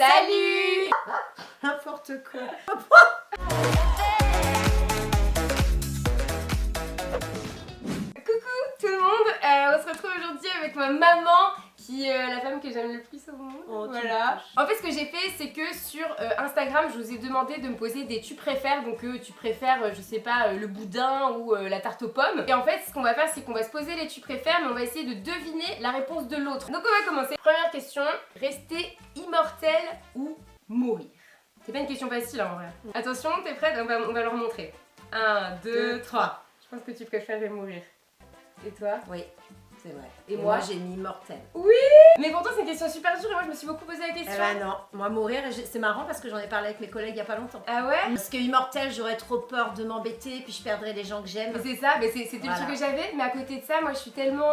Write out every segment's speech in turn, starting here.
Salut. N'importe quoi. Coucou tout le monde, on se retrouve aujourd'hui avec ma maman qui est la femme que j'aime le plus au monde. Oh, voilà. En fait, ce que j'ai fait, c'est que sur Instagram, je vous ai demandé de me poser des tu préfères. Donc, tu préfères, je sais pas, le boudin ou la tarte aux pommes. Et en fait, ce qu'on va faire, c'est qu'on va se poser les tu préfères, mais on va essayer de deviner la réponse de l'autre. Donc, on va commencer. Première question, rester immortel ou mourir? C'est pas une question facile en vrai. Attention, t'es prête? On va leur montrer. 1, 2, 3. Je pense que tu préférerais mourir. Et toi? Oui, c'est vrai. Et moi j'ai mis mortel. Mais pourtant c'est une question super dure et moi je me suis beaucoup posé la question. Eh ben non, moi mourir, c'est marrant parce que j'en ai parlé avec mes collègues il y a pas longtemps. Ah ouais? Parce que immortel, j'aurais trop peur de m'embêter, puis je perdrais les gens que j'aime. Mais c'est ça, mais c'était Voilà. le truc que j'avais, mais à côté de ça, moi je suis tellement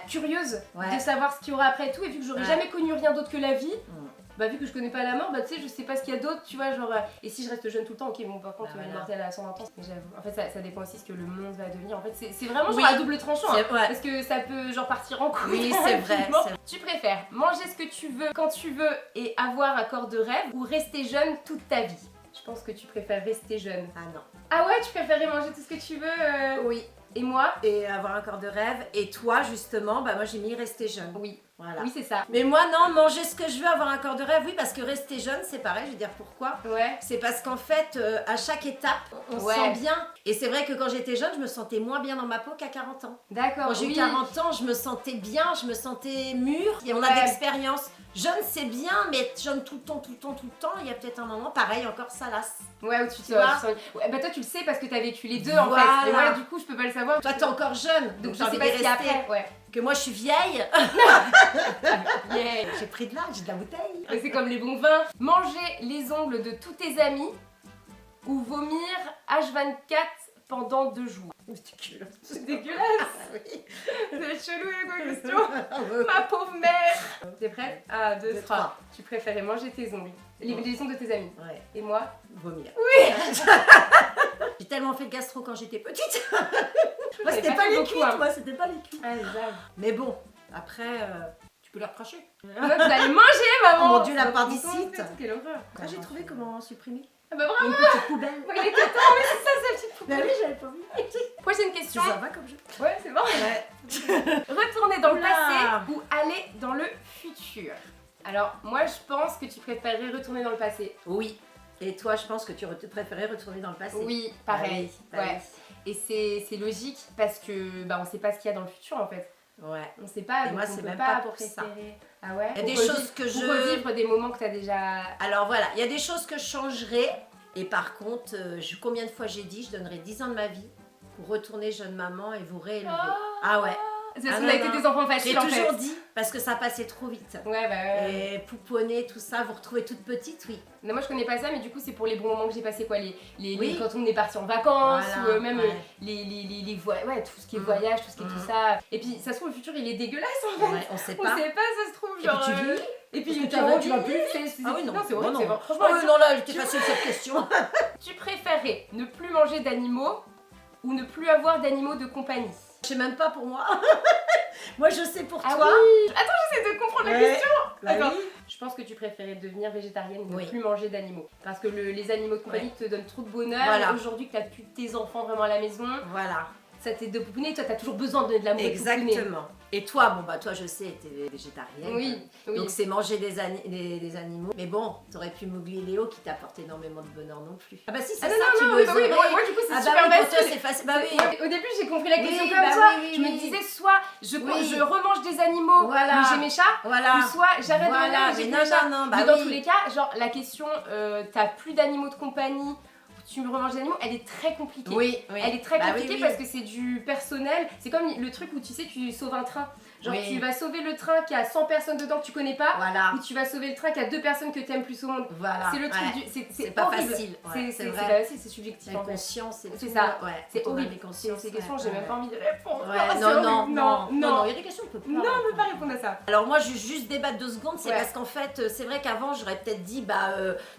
curieuse Ouais. de savoir ce qu'il y aura après tout, et vu que j'aurais Ouais. jamais connu rien d'autre que la vie, Mm. bah vu que je connais pas la mort, bah tu sais, je sais pas ce qu'il y a d'autre, tu vois, genre, et si je reste jeune tout le temps, ok, bon par contre, Bah, voilà. immortel à 120 ans, mais j'avoue, en fait ça dépend aussi ce que le monde va devenir, en fait c'est vraiment Oui. genre à double tranchant, hein, C'est- ouais. parce que ça peut genre partir en couille. Oui, c'est vrai, rapidement. c'est vrai. Tu préfères manger ce que tu veux, quand tu veux, et avoir un corps de rêve, ou rester jeune toute ta vie? Je pense que tu préfères rester jeune. Ah non. Ah ouais, tu préférerais manger tout ce que tu veux Oui. Et moi? Et avoir un corps de rêve. Et toi, justement, bah moi j'ai mis rester jeune. Oui. Voilà. Oui, c'est ça. Mais moi non, manger ce que je veux, avoir un corps de rêve, oui, parce que rester jeune, c'est pareil, je vais dire pourquoi. Ouais. C'est parce qu'en fait, à chaque étape, on Ouais. se sent bien. Et c'est vrai que quand j'étais jeune, je me sentais moins bien dans ma peau qu'à 40 ans. D'accord. Quand j'ai eu oui. 40 ans, je me sentais bien, je me sentais mûre. Et on a Ouais. d'expérience. Jeune, c'est bien, mais être jeune tout le temps, il y a peut-être un moment, pareil, encore ça lasse. Ouais, où tu te vois Ouais, bah toi, tu le sais parce que t'as vécu les deux en Voilà. fait. Et moi, du coup, je peux pas le savoir. Toi, t'es encore jeune, Donc, j'ai je sais envie pas d'y ce qu'il y a rester. après. Ouais. Que moi, je suis vieille. Yeah. J'ai pris de l'âge, j'ai de la bouteille. Mais c'est comme les bons vins. Manger les ongles de tous tes amis ou vomir H24 pendant 2 jours. C'est dégueulasse. Oui. C'est chelou la question. Ma pauvre mère. T'es prête? 1, 2, 2, 3. 3. Tu préférais manger tes ongles. Les ongles de tes amis. Ouais, Et moi? vomir. Oui. J'ai tellement fait de gastro quand j'étais petite. J'en Moi, ai c'était pas pas fait les beaucoup, cuites, hein. moi, c'était pas les cuites. Ah, les âges. Mais bon, après, tu peux les recracher. Moi, vous allez manger, maman. Oh mon Dieu, Ça va l'appendicite. tomber, quelle horreur. Ah, j'ai trouvé comment supprimer. Ah bah bravo. Une petite poubelle. Ouais, il était temps, mais c'est ça, sa petite Bah poubelle. oui, j'avais pas vu. Prochaine question. Ça va comme jeu. Ouais, c'est bon. Ouais. Retourner dans le Oula. passé ou aller dans le futur? Alors, moi, je pense que tu préférerais retourner dans le passé. Oui. Et toi, je pense que tu préférais retourner dans le passé. Oui, Bah pareil. oui, bah Ouais. Et c'est logique parce que bah, on sait pas ce qu'il y a dans le futur en fait. oui. Ouais. On sait pas. Et donc moi, on c'est peut même pas pour préférer. ça. Ah ouais? Il y a des Pour choses que pour je- revivre des moments que t'as déjà. Alors voilà, il y a des choses que je changerais. Et par contre, combien de fois j'ai dit, je donnerais 10 ans de ma vie pour retourner jeune maman et vous réélever. Oh. Ah ouais. Parce Ah qu'on non, a été non. des enfants J'ai faciles en fait. toujours dit, parce que ça passait trop vite. Ouais, bah ouais. Et pouponner, tout ça, vous retrouvez toute petite, oui. Non, moi je connais pas ça, mais du coup c'est pour les bons moments que j'ai passé quoi, Oui. quand on est parti en vacances Voilà, ou même ouais. ouais, tout ce qui est Mm. voyage, tout ce qui est Mm. tout ça. Et puis ça se trouve le futur il est dégueulasse en fait. Ouais, on sait On pas. sait pas, ça se trouve Et genre. puis tu vis. Et puis Parce que tu tu vas tu vas plus. plus. Ah oui, non. c'est horrible, non, c'est non. vrai. Franchement, Oh, non, là, elle était facile cette question. tu préférais ne plus manger d'animaux ou ne plus avoir d'animaux de compagnie? Je sais même pas pour moi. Moi, je sais pour Ah toi. oui. Attends, j'essaie de comprendre la Ouais. question. Bah D'accord. oui. Je pense que tu préférais devenir végétarienne et ne Oui. plus manger d'animaux. Parce que les animaux de compagnie te donnent trop de bonheur. Voilà. Et aujourd'hui que t'as plus tes enfants vraiment à la maison, Voilà. ça t'aide de pouponner. Toi, t'as toujours besoin de l'amour de pouponner. Exactement. Et toi, bon bah toi je sais, t'es végétarienne. Oui, oui. Donc c'est manger des animaux. Mais bon, t'aurais pu m'oublier Léo qui t'apportait énormément de bonheur non plus. Ah bah si, c'est Ah ça, non, tu non, veux oui, bah oui, zéro. moi du coup c'est Ah bah super oui, pour toi facile. c'est facile. Bah oui. Ouais, au début j'ai compris la question Oui, comme bah ça. oui, oui, je me oui. disais soit je remange des animaux, Voilà. mais j'ai mes chats, Voilà. ou soit j'arrête de manger, Voilà, mais j'ai mais plus mes chats. non, bah mais dans oui. tous les cas, genre la question t'as plus d'animaux de compagnie, tu me remanges des animaux, elle est très compliquée. Oui, oui. Elle est très Bah compliquée oui, oui. parce que c'est du personnel. C'est comme le truc où tu sais, tu sauves un train. Genre Oui. tu vas sauver le train qui a 100 personnes dedans que tu connais pas, Voilà. ou tu vas sauver le train qui a 2 personnes que tu aimes plus au monde. Voilà. C'est le truc Ouais. du. C'est pas horrible. facile. Ouais, C'est c'est pas vrai. facile, c'est subjectif en fait. Inconscience et C'est tout. ça. Ouais. C'est Quand on a horrible. des consciences, Ces questions, ouais, j'ai ouais. même pas envie de répondre. Ouais, Ah, c'est non, non, horrible. non, il y a des questions qu'on peut pas. Non, on répondre. peut pas répondre à ça. Alors moi, juste débattre 2 secondes, c'est Ouais. parce qu'en fait, c'est vrai qu'avant, j'aurais peut-être dit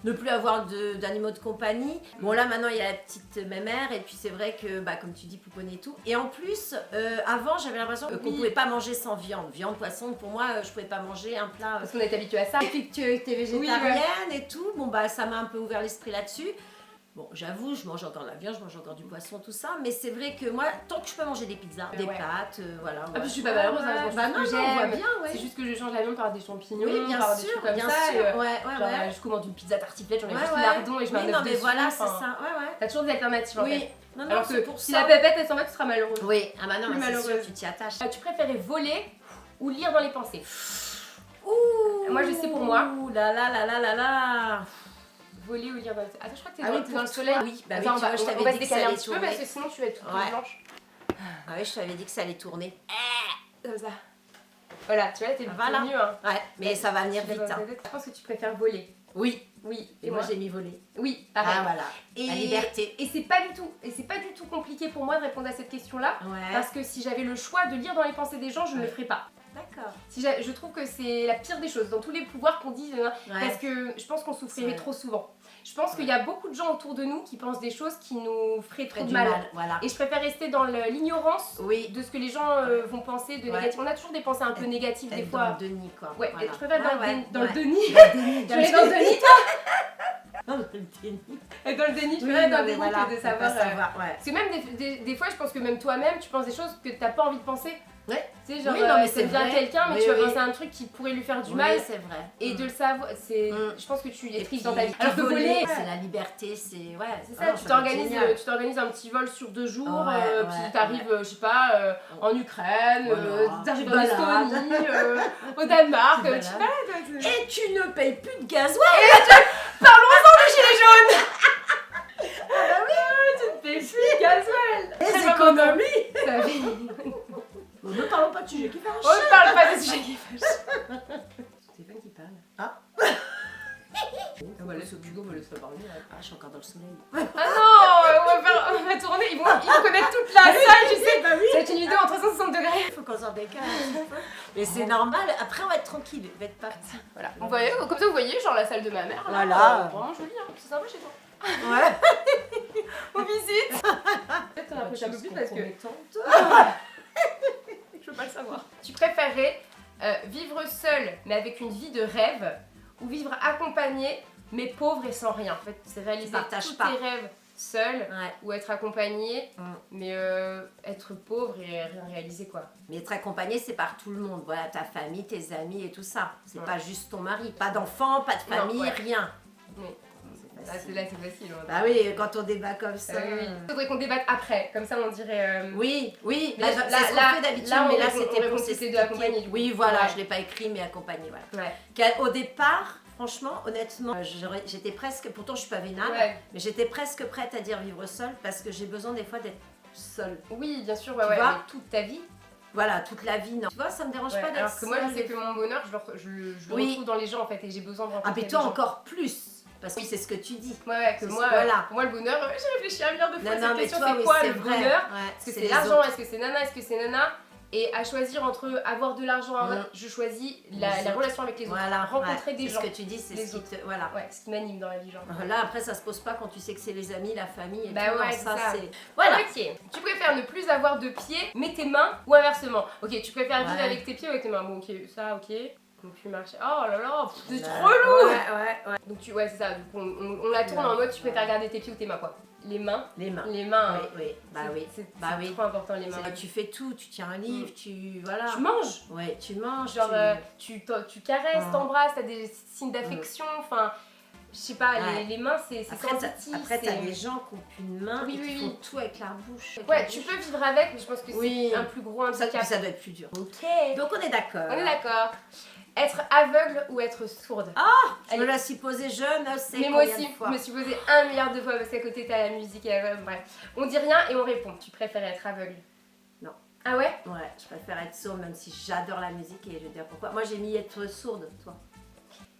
ne plus avoir d'animaux de compagnie. Bon là, maintenant, il y a la petite mémère, et puis c'est vrai que, comme tu dis, pouponner et tout. Et en plus, avant, j'avais l'impression qu'on Oui. pouvait pas manger sans sans viande. Viande, poisson, pour moi, je pouvais pas manger un plat. Parce qu'on est habitué à ça. Et puis que tu étais végétarienne Oui, ouais. et tout, bon bah ça m'a un peu ouvert l'esprit là-dessus. Bon, j'avoue, je mange encore de la viande, je mange encore du poisson, tout ça, mais c'est vrai que moi, tant que je peux manger des pizzas, des Ouais. pâtes, voilà. Ah, puis je suis pas malheureuse, hein, je mange bah tout non, ce que non, on voit j'aime. bien, ouais. C'est juste que je change la viande par des champignons, Oui, bien par des sûr, trucs comme bien ça. sûr, et, ouais, ouais. je commande une pizza tartiflette, j'en ai Ouais, juste ouais. lardon et je mets Oui, un œuf non, mais dessus. voilà, c'est enfin, ça, ouais, ouais. T'as toujours des alternatives en Oui, fait. non, non, Alors c'est que pour si ça. la pépette elle s'en va, tu seras malheureuse. Oui, ah bah non, Plus mais c'est sûr, malheureuse. tu t'y attaches. Tu préférais voler ou lire dans les pensées? Ouh, Moi, je sais pour moi. Ouh là là là là là là. Voler ou lire dans les... Attends, je crois que t'es Ah oui, t'es pour dans le toi. soleil. Oui, bah oui, Attends, tu vois, je on t'avais va dit se que ça décaler un allait petit peu tourner. parce que sinon tu vas être toute Ouais. blanche. Ah oui, je t'avais dit que ça allait tourner. Comme ça. Voilà, tu vois, t'es Voilà. mieux. Hein. Ouais, mais ça va venir vite. Hein. Je pense que tu préfères voler. Oui, Oui. et moi j'ai mis voler. Oui, pareil. Ah voilà, la liberté. Et c'est pas du tout compliqué pour moi de répondre à cette question-là. Ouais. Parce que si j'avais le choix de lire dans les pensées des gens, je ne le ferais pas. D'accord. Si je trouve que c'est la pire des choses dans tous les pouvoirs qu'on dit, parce que je pense qu'on souffrirait Ouais. trop souvent. Je pense qu'il y a beaucoup de gens autour de nous qui pensent des choses qui nous feraient trop de Du mal. voilà. Et je préfère rester dans l'ignorance Oui. de ce que les gens vont penser de Ouais. négatif. On a toujours des pensées un peu négatives des Être fois. dans le déni, quoi. Ouais, Voilà. je préfère dans, Ouais, dans le ouais. déni. Dans le déni. Tu es dans le déni, toi Dans le déni. Dans le déni, je Oui, préfère non, dans le mais déni voilà, que de faut savoir. pas savoir, ouais. Parce que même des fois, je pense que même toi-même, tu penses des choses que t'as pas envie de penser. Ouais. Tu sais, genre, Oui, non, mais c'est t'aimes bien vrai. quelqu'un, mais Oui, tu vas oui. penser à un truc qui pourrait lui faire du Oui, mal. c'est vrai. Et de le savoir, c'est. Mm. Je pense que tu es Et triste puis, dans ta vie. alors Alors que voler, c'est la liberté, c'est ouais, c'est ah ça, non, tu va être génial. t'organises un petit vol sur 2 jours, Ouais, puis ouais, t'arrives, je sais pas, en Ukraine, Voilà. t'arrives Tu en balades. Estonie, au Danemark, Tu tu balades. balades. Et tu ne payes plus de gasoil. Gilets jaunes. Ah bah oui, tu ne payes plus le gasoil. Les Très économies. important. Ça fait- Bon, ne parlons pas de sujet qui fâche. On ne parle pas des sujets qui fâchent. Stéphane qui parle. Ah. On va laisser Hugo me laisser parler. Ah, je suis encore dans le soleil. Ah non, on va tourner, ils vont connaître toute la salle, tu sais. Bah oui. C'est une vidéo en 360 degrés. Il faut qu'on s'en décale. Mais c'est normal. Après, on va être tranquille. On va être parti. Voilà, vous voyez, comme ça vous voyez, genre la salle de ma mère. là, Voilà. vraiment joli, hein. C'est sympa chez toi. Ouais. On visite. Peut-être t'en approches un peu plus parce que je veux pas le savoir. Tu préférerais vivre seule mais avec une vie de rêve ou vivre accompagnée mais pauvre et sans rien? En fait, c'est réaliser partages tous pas. tes rêves seul Ouais. ou être accompagnée Mm. mais être pauvre et rien réaliser quoi. Mais être accompagné, c'est par tout le monde. Voilà, ta famille, tes amis et tout ça. C'est Ouais. pas juste ton mari. Pas d'enfant, pas de Non, famille, ouais. rien. Oui. C'est Ah, facile. là c'est facile. Hein. Bah oui, quand on débat comme ça. Faudrait qu'on débatte après, comme ça on dirait. Oui, oui, Mais bah, là, c'est ce qu'on là, fait d'habitude, là, on mais là répond- on c'était répond pour que c'était s'expliquer. de accompagner, du coup. Oui, voilà, Ouais. je l'ai pas écrit, mais accompagné, voilà. Ouais. Au départ, franchement, honnêtement, j'étais presque, pourtant je suis pas vénale, Ouais. mais j'étais presque prête à dire vivre seule parce que j'ai besoin des fois d'être seule. Oui, bien sûr, ouais, Tu ouais, vois mais toute ta vie. Voilà, toute la vie, non. Tu vois, ça me dérange Ouais, pas d'être alors que moi, je seule sais des que fois. mon bonheur, je le Oui. retrouve dans les gens en fait, et j'ai besoin de rencontrer Ah, mais des toi gens. encore plus, parce que c'est ce que tu dis. Ouais, ouais, que C'est- moi, voilà. pour moi, le bonheur, j'ai réfléchi un milliard de fois à Non, cette non, mais question, toi, c'est oui, quoi c'est le vrai. bonheur? Ouais, Est-ce que c'est les l'argent? autres. Est-ce que c'est nana? Est-ce que c'est nana? Et à choisir entre avoir de l'argent, je choisis la autres. relation avec les autres. Voilà, Rencontrer ouais, des c'est gens. ce que tu dis, c'est les ce qui autres. te. Voilà. Ouais, ce qui m'anime dans la vie, genre. Là, après, ça se pose pas quand tu sais que c'est les amis, la famille et Bah tout. ouais, Non, c'est ça. c'est. Voilà. Ok. Tu préfères ne plus avoir de pieds, mais tes mains, ou inversement? Ok, tu préfères vivre Ouais. avec tes pieds ou avec tes mains? Bon, ok, ça, ok. Ne plus marcher. Oh là là, c'est Ouais. trop lourd! Ouais. Donc, ouais, c'est ça. Donc, on la tourne en mode tu préfères garder tes pieds ou tes mains, quoi. Les mains. Les mains. Les mains. Oui, oui. Bah c'est- oui. C'est Bah c'est oui. trop important, les mains. Tu fais tout, tu tiens un livre, tu. Voilà. Tu manges. Ouais, tu manges. Genre, tu caresses, Mm. t'embrasses, t'as des signes d'affection. Enfin, je sais pas, Ouais. les mains, c'est Après, sensitif. après t'as c'est- des gens qui ont qu'une main Oui, et qui oui, font oui. tout avec la bouche. avec Ouais, la tu bouche. peux vivre avec, mais je pense que Oui. c'est un plus gros Ça, handicap. ça doit être plus dur. Ok. Donc on est d'accord. On est d'accord. Être aveugle ou être sourde? Je me la suis posée jeune, c'est Mais moi combien aussi, de fois. je me suis posé 1 milliard de fois parce qu'à côté t'as la musique et bref. On dit rien et on répond. Tu préfères être aveugle? Non. Ah ouais? Ouais, je préfère être sourde même si j'adore la musique et je vais te dire pourquoi. Moi j'ai mis être sourde, toi.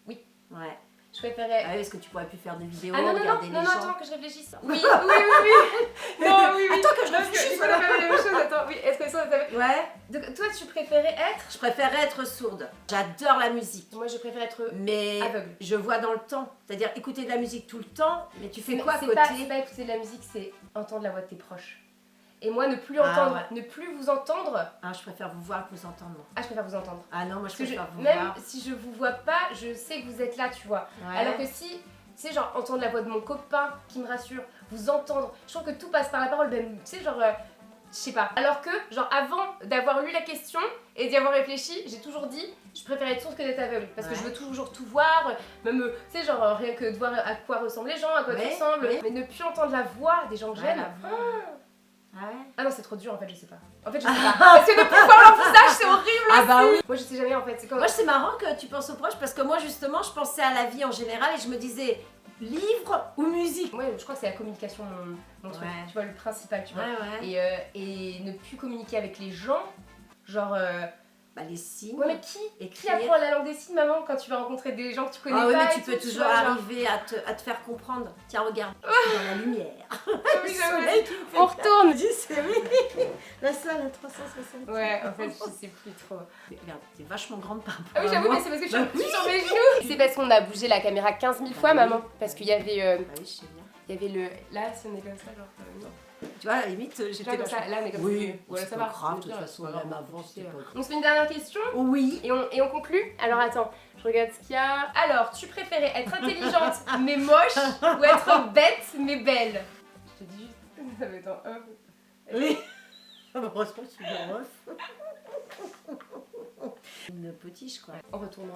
Oui. Ouais. Je préférais. Ah oui, parce que tu pourrais plus faire de vidéos, Ah non, regarder non, les non, gens. attends que je réfléchisse. Oui, oui, oui. Non, oui, oui. Attends que je Non, parce réfléchisse, il faut voilà. la même chose. Attends, oui, est-ce que ça t'avait. Ouais. Donc toi, tu préférais être? Je préférais être sourde. J'adore la musique. Moi, je préfère être Mais aveugle. je vois dans le temps. C'est-à-dire écouter de la musique tout le temps, mais tu fais quoi à C'est côté pas écouter de la musique, c'est entendre la voix de tes proches. Et moi, ne plus Ah, entendre, ouais. ne plus vous entendre. Ah, je préfère vous voir que vous entendre. moi. Ah, je préfère vous entendre. Ah non, moi je Parce que préfère vous même voir. si je vous vois pas, je sais que vous êtes là, tu vois. Ouais. Alors que si, tu sais, genre entendre la voix de mon copain qui me rassure, vous entendre, je trouve que tout passe par la parole, même, tu sais, genre, je sais pas. Alors que, genre, avant d'avoir lu la question et d'y avoir réfléchi, j'ai toujours dit, je préfère être sourde que d'être aveugle. Parce que Ouais. je veux toujours tout voir, même, tu sais, genre, rien que de voir à quoi ressemblent les gens, à quoi Ouais, tu ressembles. ouais. Mais ne plus entendre la voix des gens que Ouais, j'aime. la voix. Ah ouais. Ah non, c'est trop dur en fait, je sais pas. En fait, je sais pas. Parce que ne plus voir leur visage, c'est horrible. Ah bah oui. Moi, je sais jamais en fait. C'est comme. Moi c'est marrant que tu penses aux proches parce que moi justement je pensais à la vie en général et je me disais livre ou musique. Ouais, je crois que c'est la communication, mon truc. Ouais. Tu vois, le principal, tu vois. Ouais. Et ne plus communiquer avec les gens, genre. Bah les signes. Ouais, mais qui écrire. apprend la langue des signes, maman, quand tu vas rencontrer des gens que tu connais Ah oui, pas mais et tu tout, peux toujours vois, genre. arriver à te faire comprendre. Tiens, regarde, je suis dans la lumière. Ah oui, Le j'avoue. soleil qui me fait On peur. retourne. Je dis, c'est oui. La salle à 360. Ouais, en fait, je sais plus trop. Regarde, t'es vachement grande par rapport Ah oui, à j'avoue, moi. mais c'est parce que je Bah suis sur mes genoux. C'est parce qu'on a bougé la caméra 15 000 fois, maman. Parce qu'il y avait. Bah oui, je sais bien. Il y avait le. Là, si on est comme ça, genre. Non. Tu vois, à la limite, Genre j'étais comme ça, là, on est comme Oui, ça. Ouais, c'est ça pas va. grave, de c'est toute bien, façon, c'est pas même grave. avant, c'était pas grave. On se fait une dernière question Oui. et on conclut. Alors attends, je regarde ce qu'il y a. Alors, tu préférais être intelligente mais moche ou être bête mais belle? Je te dis juste, ça va être en off. Oui. Heureusement que tu me ref. Une potiche, quoi. En retournant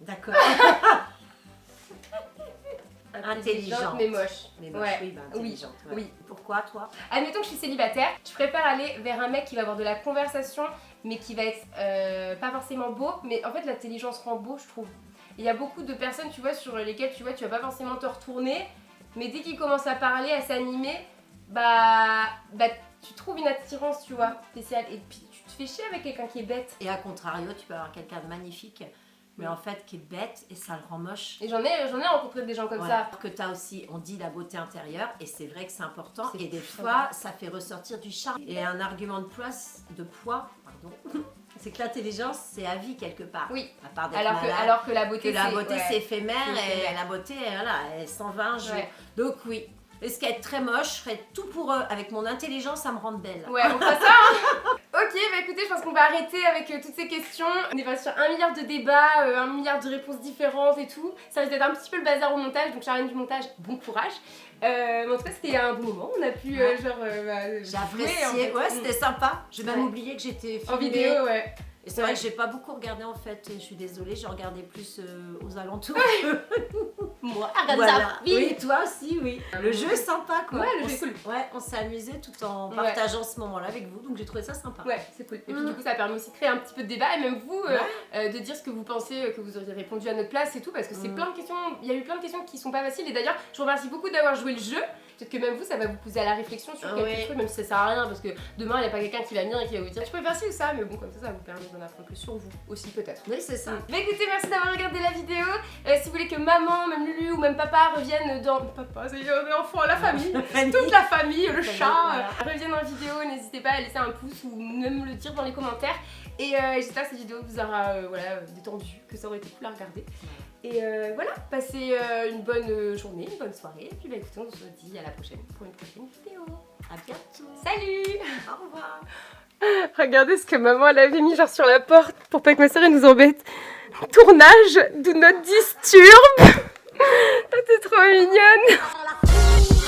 on. D'accord. Intelligente mais moche. Mais moche, Ouais. oui, bah, intelligente. ouais. Oui. Pourquoi, toi? Admettons que je suis célibataire, je préfère aller vers un mec qui va avoir de la conversation mais qui va être pas forcément beau, mais en fait l'intelligence rend beau, je trouve. Il y a beaucoup de personnes, tu vois, sur lesquelles tu vois, tu vas pas forcément te retourner, mais dès qu'ils commencent à parler, à s'animer, bah tu trouves une attirance, tu vois, spéciale. Et puis tu te fais chier avec quelqu'un qui est bête. Et à contrario, tu peux avoir quelqu'un de magnifique, mais en fait qui est bête et ça le rend moche. Et j'en ai rencontré des gens comme Ouais. ça. Alors que tu as aussi, on dit la beauté intérieure, et c'est vrai que c'est important. C'est Et des très fois, ça fait ressortir du charme. Et un argument de poids, c'est que l'intelligence, c'est à vie quelque part. Oui. À part d'être Alors malade. que la beauté, Que la beauté ouais. c'est éphémère C'est et éphémère. la beauté voilà, elle s'en va un jour. Ouais. Donc oui, ce qui est très moche, je ferais tout pour eux. Avec mon intelligence à me rendre belle. Ouais, on fera ça hein. Ok, bah écoutez, je pense qu'on va arrêter avec toutes ces questions. On est parti sur 1 milliard de débats, 1 milliard de réponses différentes et tout. Ça risque d'être un petit peu le bazar au montage, donc Charlène du montage, bon courage. Mais en tout cas, c'était un bon moment. On a pu Ouais. J'ai J'ai apprécié, ouais c'était sympa. J'ai même Ouais. oublié que j'étais filmée. En vidéo, ouais. Et c'est vrai Ouais. que j'ai pas beaucoup regardé en fait, je suis désolée, j'ai regardé plus aux alentours. Moi, Voilà. Oui, toi aussi, oui. Le jeu est sympa quoi. Ouais, le On jeu est s- cool. Ouais, on s'est amusé tout en Ouais. partageant ce moment-là avec vous, donc j'ai trouvé ça sympa. Ouais, c'est cool. Et puis Mm. du coup, ça permet aussi de créer un petit peu de débat et même vous de dire ce que vous pensez, que vous auriez répondu à notre place et tout, parce que c'est Mm. plein de questions. Il y a eu plein de questions qui sont pas faciles. Et d'ailleurs, je vous remercie beaucoup d'avoir joué le jeu. Peut-être que même vous, ça va vous pousser à la réflexion sur quelques Ouais. trucs, même si ça sert à rien, parce que demain, il n'y a pas quelqu'un qui va venir et qui va vous dire tu peux faire ci ou ça, mais bon, comme ça vous permet d'en apprendre plus sur vous aussi, peut-être. Oui, c'est ça. Mais écoutez, merci d'avoir regardé la vidéo. Si vous voulez que maman, même Lulu ou même papa reviennent dans. Papa, c'est l'enfant, la famille. Toute la famille, le chat, Voilà. reviennent en vidéo, n'hésitez pas à laisser un pouce ou même le dire dans les commentaires. Et j'espère que cette vidéo vous aura détendu, que ça aurait été cool à regarder. Et voilà, passez une bonne journée, une bonne soirée. Et puis bah écoutez, on se dit à la prochaine pour une prochaine vidéo. À bientôt. Salut! Au revoir. Regardez ce que maman elle avait mis genre sur la porte pour pas que ma soeur elle nous embête. Tournage do not disturb. T'es trop mignonne.